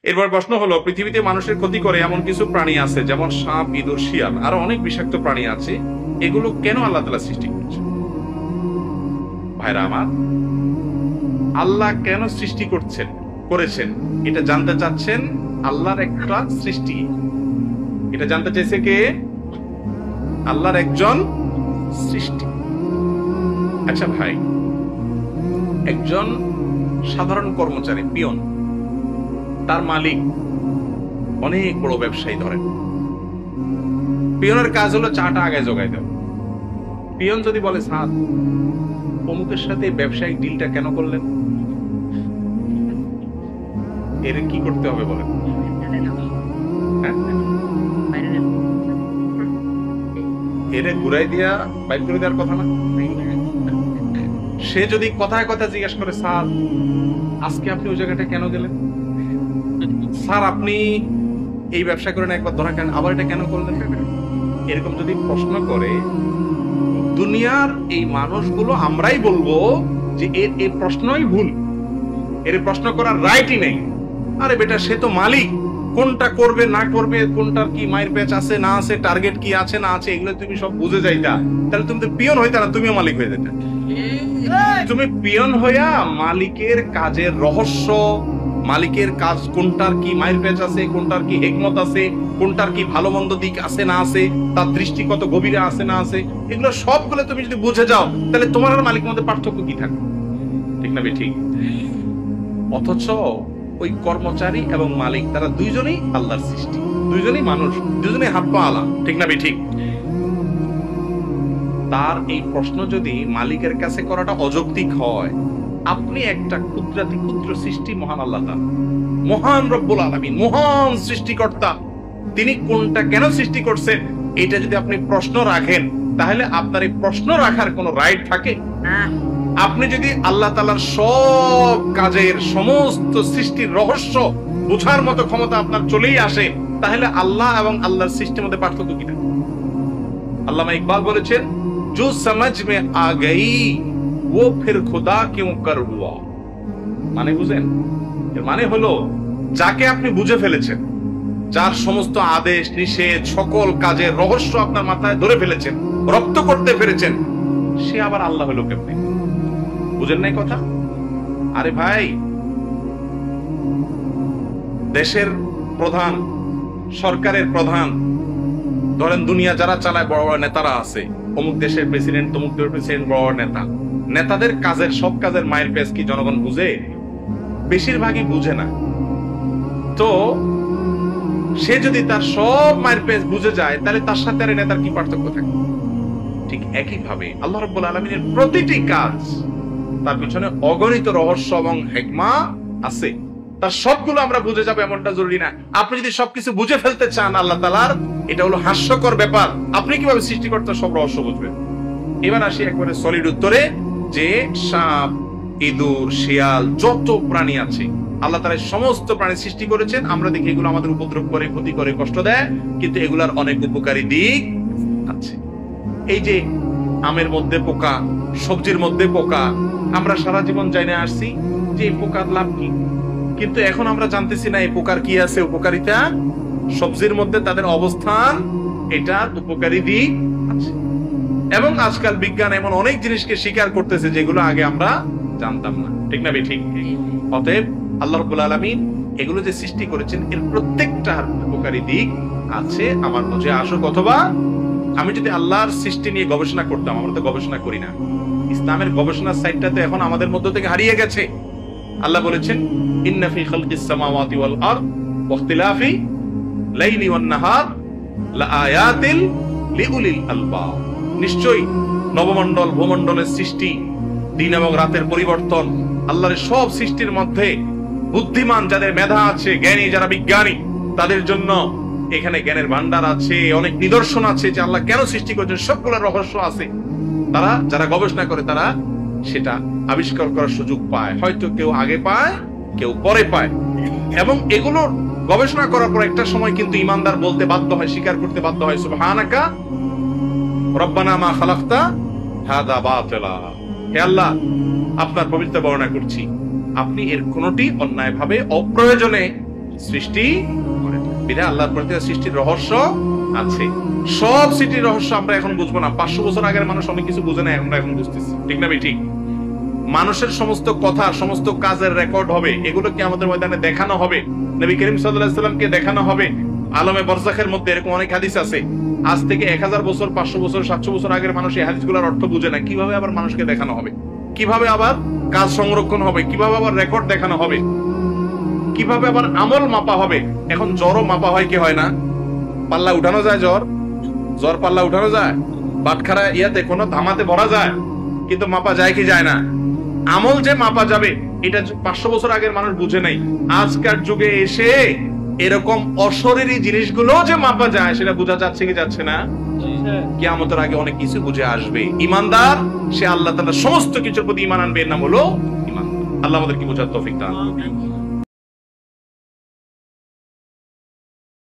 এরপর প্রশ্ন হলো, পৃথিবীতে মানুষের ক্ষতি করে এমন কিছু প্রাণী আছে যেমন সাপ, ইঁদুর, শিয়াল, আরো অনেক বিষাক্ত প্রাণী আছে, এগুলো কেন আল্লাহ তাআলা সৃষ্টি করেছেন? ভাইরা আমার, আল্লাহ কেন সৃষ্টি করেছেন এটা জানতে চাচ্ছেন আল্লাহর একটা সৃষ্টি। এটা জানতে চাইছে কে? আল্লাহর একজন সৃষ্টি। আচ্ছা ভাই, একজন সাধারণ কর্মচারী, পিয়ন, তার মালিক অনেক বড় ব্যবসায়ী ধরেন, পিয়নের কাজ হলো চাটা আগে জোগাই দেওয়া। পিয়ন যদি বলে, স্যার অমুকের সাথে ব্যবসায়িক ডিলটা কেন করলেন, এর কি করতে হবে বলেন? এর ঘুরাই দিয়া বাইক করে দেওয়ার কথা না? সে যদি কথায় কথা জিজ্ঞাসা করে, স্যার আজকে আপনি ওই জায়গাটা কেন গেলেন, স্যার আপনি এই ব্যবসা করেন একবার ধরা কেন, আবার এটা কেন করলেন, এরকম যদি প্রশ্ন করে, দুনিয়ার এই মানুষগুলো আমরাই বলবো যে এর এই প্রশ্নই ভুল, এর প্রশ্ন করার রাইটই নেই। আরে বেটা, সে তো মালিক, কোনটা করবে না করবে, কোনটার কি মায়ের পেচ আছে না আছে, টার্গেট কি আছে না আছে, এগুলো তুমি সব বুঝে যাইতা, তাহলে তুমি তো পিয়ন হইতা না, তুমিও মালিক হয়ে যেতে। তুমি পিয়ন হইয়া মালিকের কাজের রহস্য, মালিকের কাজ কোনটার কি মায়ের পেচ আছে, কোনটার কি হিকমত আছে, কোনটার কি ভালো মন্দ দিক আছে না আছে, তার দৃষ্টি কত গভীরে আছে না আছে, এগুলো সবগুলো তুমি যদি বুঝে যাও, তাহলে তোমার আর মালিকের মধ্যে পার্থক্য কি থাকবে? ঠিক না ঠিক? অথচ ওই কর্মচারী এবং মালিক তারা দুইজনেই আল্লাহর সৃষ্টি, দুইজনেই মানুষ, দুইজনেই হাত পা আলা। ঠিক না ঠিক? তার এই প্রশ্ন যদি মালিকের কাছে করাটা অযৌক্তিক হয়, আপনি একটা ক্ষুদ্রাতি ক্ষুদ্র সৃষ্টি, মহান আল্লাহ তাআলা, মহান রব্বুল আলামিন, মহান সৃষ্টিকর্তা, তিনি কোনটা কেন সৃষ্টি করছেন এটা যদি আপনি প্রশ্ন রাখেন, তাহলে আপনার এই প্রশ্ন রাখার কোনো রাইট থাকে? আপনি যদি আল্লাহ তাআলার সব কাজের সমস্ত সৃষ্টির রহস্য বোঝার মতো ক্ষমতা আপনার চলেই আসে, তাহলে আল্লাহ এবং আল্লাহর সৃষ্টির মধ্যে পার্থক্য কি থাকে? আল্লামা ইকবাল বলেছেন, जो समझ में आ गई वो फिर खुदा क्यों कर हुआ। মানে বুঝেন? এর মানে হলো, যাকে আপনি বুঝে ফেলেছেন, যার সমস্ত আদেশ নিষেধ সকল কাজের রহস্য আপনার মাথায় ধরে ফেলেছেন, রপ্ত করতে পেরেছেন, সে আবার আল্লাহ হলো কেমনে? বুঝেন নাই কথা? আরে ভাই, দেশের প্রধান, সরকারের প্রধান, ধরেন দুনিয়া যারা চালায়, বড় বড় নেতারা আছে, অমুক দেশের প্রেসিডেন্ট, তমুক দেশের প্রেসিডেন্ট, বড় বড় নেতা, নেতাদের কাজের সব কাজের মায়ের পেজ কি জনগণ বুঝে? বেশিরভাগই বুঝে না। তো সে যদি তার সব মায়ের পেজ বুঝে যায়, তাহলে তার সাথে আর নেতার কি পার্থক্য থাকে? ঠিক একই ভাবে আল্লাহ রাব্বুল আলামিনের প্রতিটি কাজ, তার পিছনে অগণিত রহস্য এবং হিকমা আছে। তার সবগুলো আমরা বুঝে যাবো এমনটা জরুরি না। আপনি যদি সবকিছু বুঝে ফেলতে চান আল্লাহ তাআলার, এটা হলো হাস্যকর ব্যাপার। আপনি কিভাবে সৃষ্টিকর্তার সব রহস্য বুঝবেন? এবার আসি একবারে সলিড উত্তরে, যে সাপ, ইঁদুর, শিয়াল, যত প্রাণী আছে আল্লাহ তাআলা সমস্ত প্রাণী সৃষ্টি করেছেন। আমরা দেখি এগুলো আমাদের উপদ্রব করে, ক্ষতি করে, কষ্ট দেয়, কিন্তু এগুলার অনেক উপকারী দিক আছে। এই যে আমের মধ্যে পোকা, সবজির মধ্যে পোকা, আমরা সারা জীবন জেনে আসছি যে এই পোকার লাভ কি, কিন্তু এখন আমরা জানতেছি না এই পোকার কি আছে, উপকারিতা, সবজির মধ্যে তাদের অবস্থান, এটা উপকারী দিক আছে। এবং আজকাল বিজ্ঞান এমন অনেক জিনিসকে স্বীকার করতেছে যেগুলো আগে আমরা জানতাম না। ঠিক না ঠিক? অতএব আল্লাহ রাব্বুল আলামিন এগুলো যে সৃষ্টি করেছেন, এর প্রত্যেকটার উপকারী দিক আছে আমার বুঝে আসুক। অথবা আমি যদি আল্লাহর সৃষ্টি নিয়ে গবেষণা করতাম, আমরা তো গবেষণা করি না, ইসলামের গবেষণার সাইডটা তো এখন আমাদের মধ্য থেকে হারিয়ে গেছে। আল্লাহ বলেছেন, ইন্না ফি খালকিস সামাওয়াতি ওয়াল আরদ ওয়া ইখতিলাফি লাইলি ওয়ান নাহার লাআয়াতিল লিউলিল আলবাব। নিশ্চয়ই নবমণ্ডল ভূমণ্ডলের সৃষ্টি, দিন এবং রাতের পরিবর্তন, আল্লাহর সব সৃষ্টির মধ্যে বুদ্ধিমান যাদের মেধা আছে, জ্ঞানী যারা বিজ্ঞানী, তাদের জন্য এখানে জ্ঞানের ভান্ডার আছে, অনেক নিদর্শন আছে যে আল্লাহ কেন সৃষ্টি করেছেন, সবগুলোর রহস্য আছে। তারা যারা গবেষণা করে, তারা সেটা আবিষ্কার করার সুযোগ পায়। হয়তো কেউ আগে পায়, কেউ পরে পায়। এবং এগুলো গবেষণা করার পর একটা সময় কিন্তু ইমানদার বলতে বাধ্য হয়, স্বীকার করতে বাধ্য হয়, সুবহানাকা রব্বানা মা খালাকতা হাযা বাতিলা। হে আল্লাহ, আপনার পবিত্র বর্ণনা করছি, আপনি এর কোনটি অন্যায়ভাবে, অপ্রয়োজনে সৃষ্টি করেন। বিধায় আল্লাহর প্রতি সৃষ্টির রহস্য আছে। সব সৃষ্টির রহস্য আমরা এখন বুঝবো না। 500 বছর আগের মানুষ অনেক কিছু বুঝে না, আমরা এখন বুঝতেছি, ঠিক না ভাই? ঠিক। মানুষের সমস্ত কথা, সমস্ত কাজের রেকর্ড হবে, এগুলো কি আমাদের ময়দানে দেখানো হবে, নবী করিম সাল্লাল্লাহু আলাইহি ওয়াসাল্লামকে দেখানো হবে। আলমে বারজাখের মধ্যে এরকম অনেক হাদিস আছে। আজ থেকে 1000 বছর, 500 বছর, 700 বছর আগের মানুষ এই হাদিসগুলোর অর্থ বুঝে না। কিভাবে আবার মানুষকে দেখানো হবে? কিভাবে আবার কাজ সংরক্ষণ হবে? কিভাবে আবার রেকর্ড দেখানো হবে? কিভাবে আবার আমল মাপা হবে? এখন জ্বরও মাপা হয় কি হয় না? পাল্লা উঠানো যায়, জ্বর পাল্লা উঠানো যায়, বাটখারা ইয়াতে কোনো ধামাতে ভরা যায়, কিন্তু মাপা যায় কি যায় না? আমল যে মাপা যাবে এটা 500 বছর আগের মানুষ বুঝে নাই। আজকের যুগে এসে এরকম অশরীরী জিনিসগুলো যে মাপা যায় সেটা বোঝা যাচ্ছে কি যাচ্ছে না? কিয়ামতের আগে অনেক কিছু বুঝে আসবে। ইমানদার সে আল্লাহ তাআলার সমস্ত কিছুর প্রতি ঈমান আনবে, এর নাম হলো ঈমান। আল্লাহ আমাদেরকে বোঝার তৌফিক দান করুন।